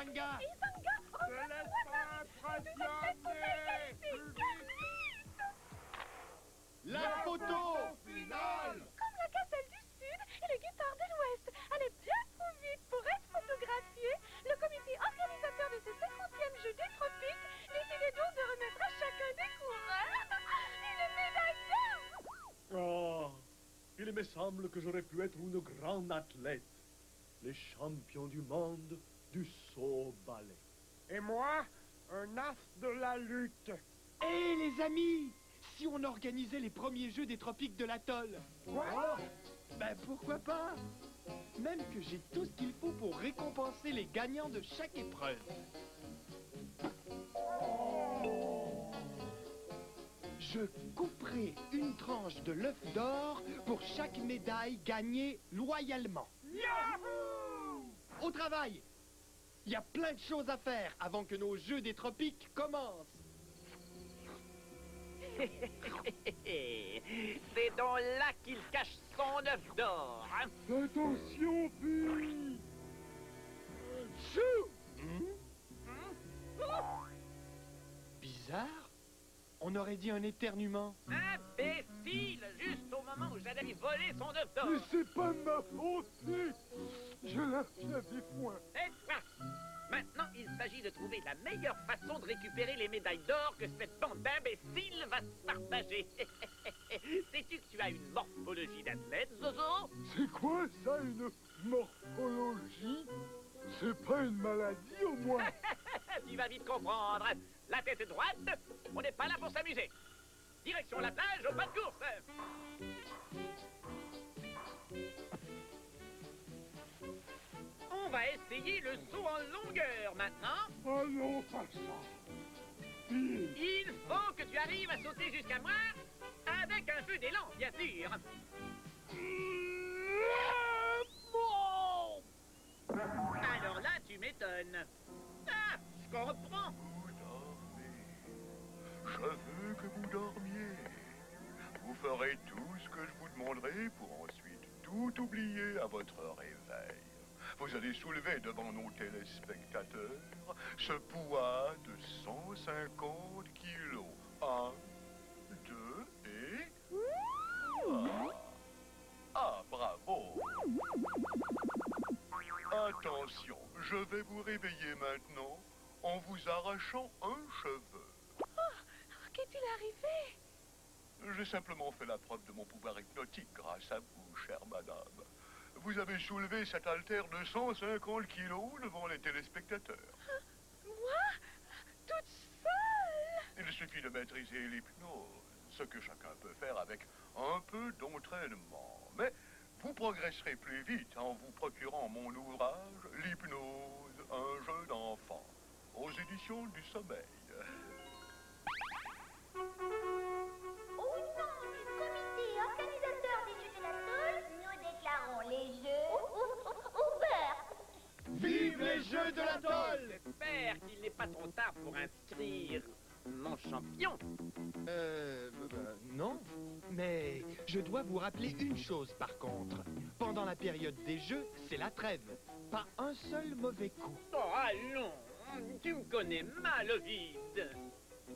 Isanga! Isanga! Ne laisse pas impressionner! La photo finale! Comme la Castle du Sud et le Guitare de l'Ouest allaient bien trop vite pour être photographiés, le comité organisateur de ce 50e jeu des tropiques décidait donc de remettre à chacun des coureurs une médaille d'or. Oh, il me semble que j'aurais pu être une grande athlète. Les champions du monde du saut au balai. Et moi, un as de la lutte. Hé les amis! Si on organisait les premiers jeux des tropiques de l'atoll? Quoi? Ben pourquoi pas? Même que j'ai tout ce qu'il faut pour récompenser les gagnants de chaque épreuve. Je couperai une tranche de l'œuf d'or pour chaque médaille gagnée loyalement. Yahoo! Au travail! Il y a plein de choses à faire avant que nos jeux des tropiques commencent. C'est donc là qu'il cache son œuf d'or. Hein? Attention, puis! Bizarre. On aurait dit un éternuement. Imbécile! Juste au moment où j'allais lui voler son œuf d'or. Mais c'est pas de ma faute, je la tiens des poings. Et ça! Maintenant, il s'agit de trouver la meilleure façon de récupérer les médailles d'or que cette bande d'imbéciles va se partager. Sais-tu que tu as une morphologie d'athlète, Zozo? C'est quoi ça, une morphologie? C'est pas une maladie, au moins? Tu vas vite comprendre. La tête est droite, on n'est pas là pour s'amuser. Direction la plage, au pas de course. On va essayer le saut en longueur maintenant. Oh non, pas ça! Il faut que tu arrives à sauter jusqu'à moi avec un peu d'élan, bien sûr. Alors là, tu m'étonnes. Ah, je comprends. Vous dormez. Je veux que vous dormiez. Vous ferez tout ce que je vous demanderai pour ensuite tout oublier à votre réveil. Vous allez soulever devant nos téléspectateurs ce poids de 150 kilos. 1, 2 et... Ah, bravo! Attention, je vais vous réveiller maintenant en vous arrachant un cheveu. Qu'est-il arrivé? J'ai simplement fait la preuve de mon pouvoir hypnotique grâce à vous, chère madame. Vous avez soulevé cet haltère de 150 kilos devant les téléspectateurs. Moi? Toute seule? Il suffit de maîtriser l'hypnose, ce que chacun peut faire avec un peu d'entraînement. Mais vous progresserez plus vite en vous procurant mon ouvrage « L'hypnose, un jeu d'enfant » aux éditions du Sommeil. Au nom du comité organisateur des Jeux de l'Atoll, nous déclarons les Jeux ouverts. Vive les Jeux de l'atoll! J'espère qu'il n'est pas trop tard pour inscrire mon champion. Non. Mais je dois vous rappeler une chose par contre. Pendant la période des Jeux, c'est la trêve. Pas un seul mauvais coup. Oh, allons, tu me connais mal, Ovide.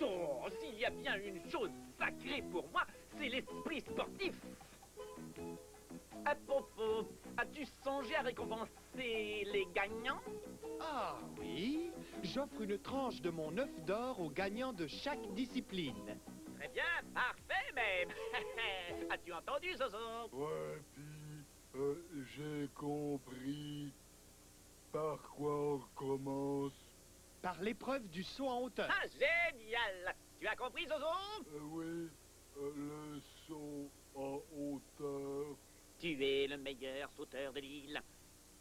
Oh, s'il y a bien une chose sacrée pour moi, c'est l'esprit sportif. À propos, as-tu songé à récompenser les gagnants? Ah oui, j'offre une tranche de mon œuf d'or aux gagnants de chaque discipline. Très bien, parfait même. As-tu entendu, Zozo? Ouais, puis, j'ai compris. Par quoi on commence? Par l'épreuve du saut en hauteur. Ah, génial. Tu as compris, Zozo? Oui, le saut en hauteur. Tu es le meilleur sauteur de l'île.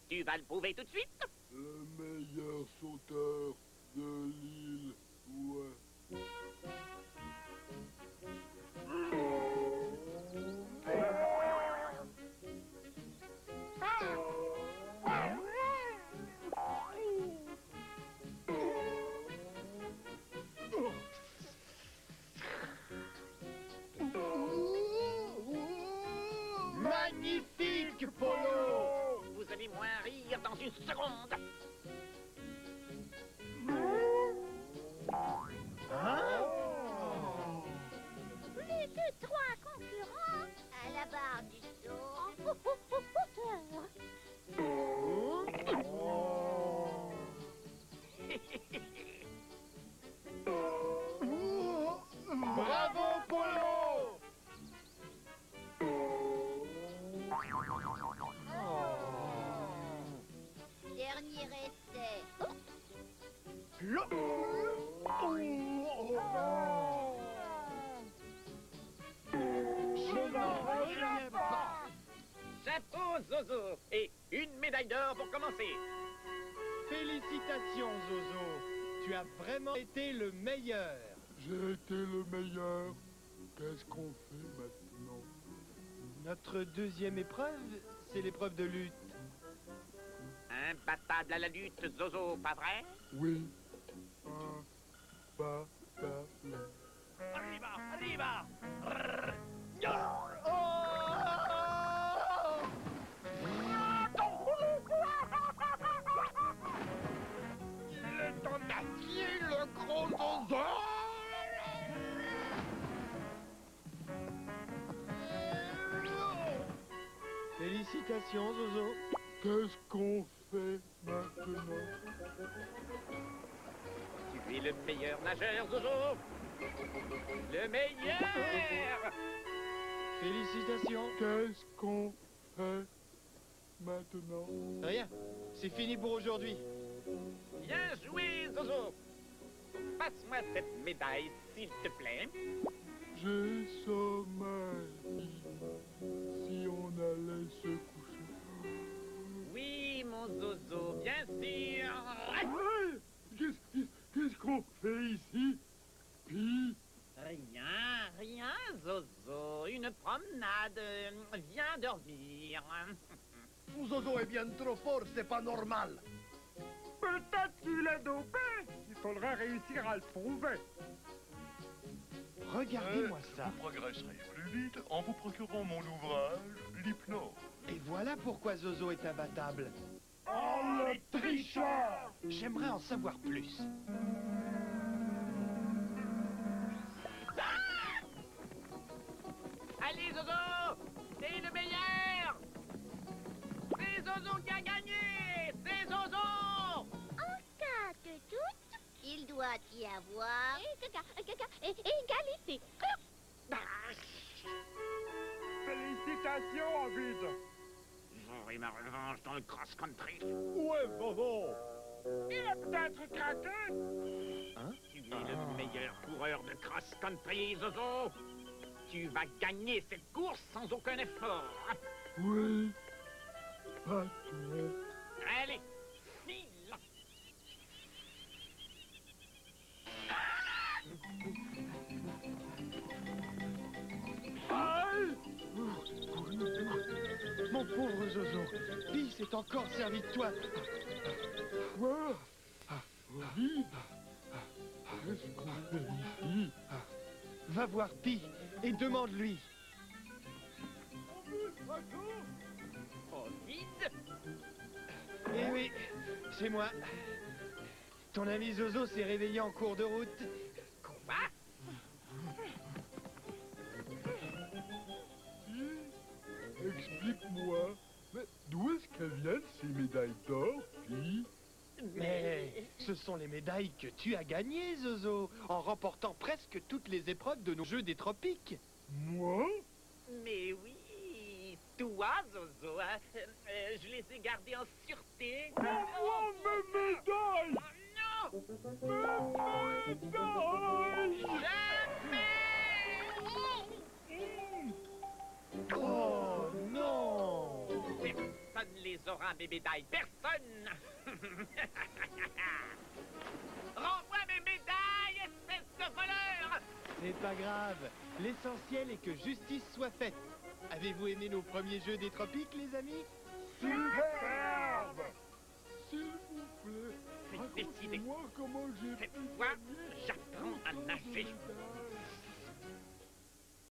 Tu vas le prouver tout de suite. Le meilleur sauteur de l'île, ouais. Magnifique, Polo! Vous allez moins rire dans une seconde. Je n'en reviens pas. Chapeau, Zozo. Et une médaille d'or pour commencer. Félicitations, Zozo. Tu as vraiment été le meilleur. J'ai été le meilleur. Qu'est-ce qu'on fait maintenant? Notre deuxième épreuve, c'est l'épreuve de lutte. Imbattable à la lutte, Zozo, pas vrai? Oui. Imbattable. Arriba, arriba. Il est en acier, le gros Zozo. Félicitations, Zozo. Qu'est-ce qu'on fait maintenant? Tu es le meilleur nageur, Zozo. Le meilleur. Félicitations. Qu'est-ce qu'on fait maintenant? Rien, c'est fini pour aujourd'hui. Bien joué, Zozo. Passe-moi cette médaille, s'il te plaît. J'ai sommeil. Si on allait se coucher. Oui, mon Zozo, bien sûr. Ouais. Qu'est-ce qu'on fait ici? Puis, Rien, rien, Zozo. Une promenade. Viens dormir. Zozo est bien trop fort, c'est pas normal. peut-être qu'il est dopé. Il faudrait réussir à le prouver. Regardez-moi ça. Vous progresserez plus vite en vous procurant mon ouvrage, l'hypnose. Et voilà pourquoi Zozo est imbattable. Oh, le tricheur! J'aimerais en savoir plus. Allez, Zozo! C'est le meilleur! C'est Zozo qui a gagné! C'est Zozo! En cas de doute, il doit y avoir... égalité. Félicitations, Ovid. J'aurai ma revanche dans le cross-country. Où est Zozo? Il est peut-être craqué. Tu es le meilleur coureur de cross-country, Zozo! Tu vas gagner cette course sans aucun effort. Oui, patron. Allez, file! Aïe! Mon pauvre Zozo, Pi s'est encore servi de toi. Quoi? Ovid? Qu'est-ce qu'on fait ici? Va voir Pi et demande-lui. Oh, vite! Eh oui, c'est moi. Ton ami Zozo s'est réveillé en cours de route. Quoi? Explique-moi, mais d'où est-ce qu'elles viennent ces médailles d'or, puis? Mais ce sont les médailles que tu as gagnées, Zozo, en remportant presque toutes les épreuves de nos Jeux des Tropiques. Moi? Mais oui, toi, Zozo, hein, je les ai gardés en sûreté. Rends-moi mes médailles! Non! Mes médailles! Jamais! Oh non! Personne les aura, mes médailles. Personne! Rends-moi mes médailles, espèce de voleur! C'est pas grave. L'essentiel est que justice soit faite. Avez-vous aimé nos premiers Jeux des Tropiques, les amis? Superbe! S'il vous plaît, C'est décidé. racontez-moi comment j'ai pu Cette fois, gagner.